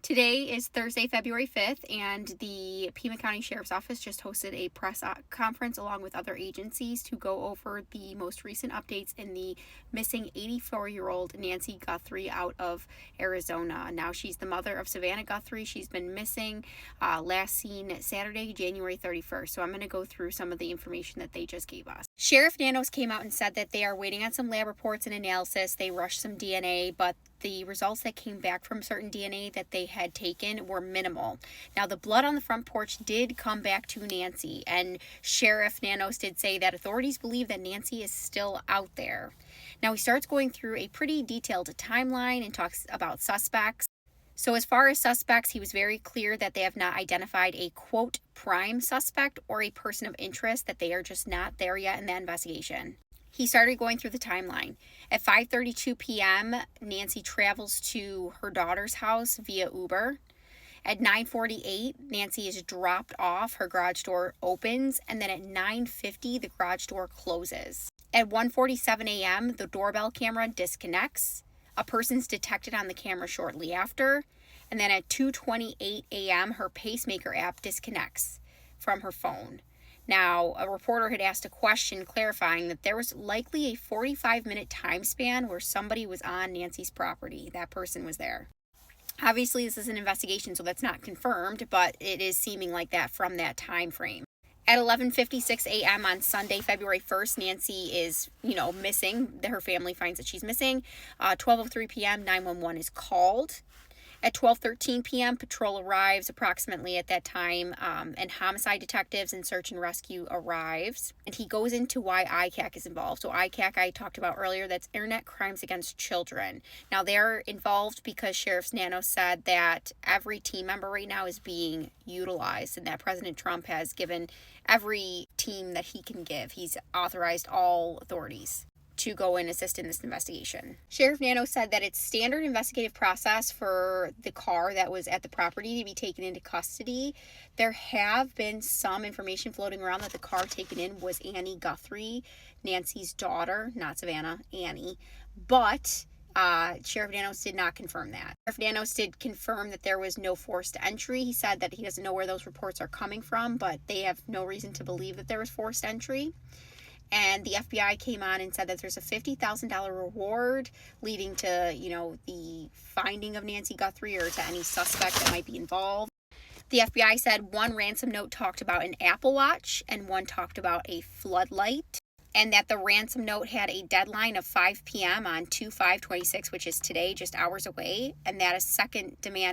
Today is Thursday, February 5th, and the Pima County Sheriff's Office just hosted a press conference along with other agencies to go over the most recent updates in the missing 84-year-old Nancy Guthrie out of Arizona. Now, she's the mother of Savannah Guthrie. She's been missing, last seen Saturday, January 31st. So I'm going to go through some of the information that they just gave us. Sheriff Nanos came out and said that they are waiting on some lab reports and analysis. They rushed some DNA, but the results that came back from certain DNA that they had taken were minimal. Now, the blood on the front porch did come back to Nancy, and Sheriff Nanos did say that authorities believe that Nancy is still out there. Now, he starts going through a pretty detailed timeline and talks about suspects. So as far as suspects, he was very clear that they have not identified a, quote, prime suspect or a person of interest, that they are just not there yet in that investigation. He started going through the timeline. At 5:32 p.m., Nancy travels to her daughter's house via Uber. At 9:48, Nancy is dropped off. Her garage door opens, and then at 9:50, the garage door closes. At 1:47 a.m., the doorbell camera disconnects. A person's detected on the camera shortly after. And then at 2:28 a.m., her pacemaker app disconnects from her phone. Now, a reporter had asked a question clarifying that there was likely a 45-minute time span where somebody was on Nancy's property. That person was there. Obviously, this is an investigation, so that's not confirmed, but it is seeming like that from that time frame. At 11:56 a.m. on Sunday, February 1st, Nancy is, missing. Her family finds that she's missing. 12:03 p.m., 911 is called. At 12:13 p.m., patrol arrives approximately at that time, and homicide detectives and search and rescue arrives. And he goes into why ICAC is involved. So ICAC, I talked about earlier, that's Internet Crimes Against Children. Now, they're involved because Sheriff Nanos said that every team member right now is being utilized, and that President Trump has given every team that he can give. He's authorized all authorities to go and assist in this investigation. Sheriff Nanos said that it's standard investigative process for the car that was at the property to be taken into custody. There have been some information floating around that the car taken in was Annie Guthrie, Nancy's daughter, not Savannah, Annie. But Sheriff Nanos did not confirm that. Sheriff Nanos did confirm that there was no forced entry. He said that he doesn't know where those reports are coming from, but they have no reason to believe that there was forced entry. And the FBI came on and said that there's a $50,000 reward leading to, the finding of Nancy Guthrie or to any suspect that might be involved. The FBI said one ransom note talked about an Apple Watch and one talked about a floodlight, and that the ransom note had a deadline of 5 p.m. on 2/5/26, which is today, just hours away, and that a second demand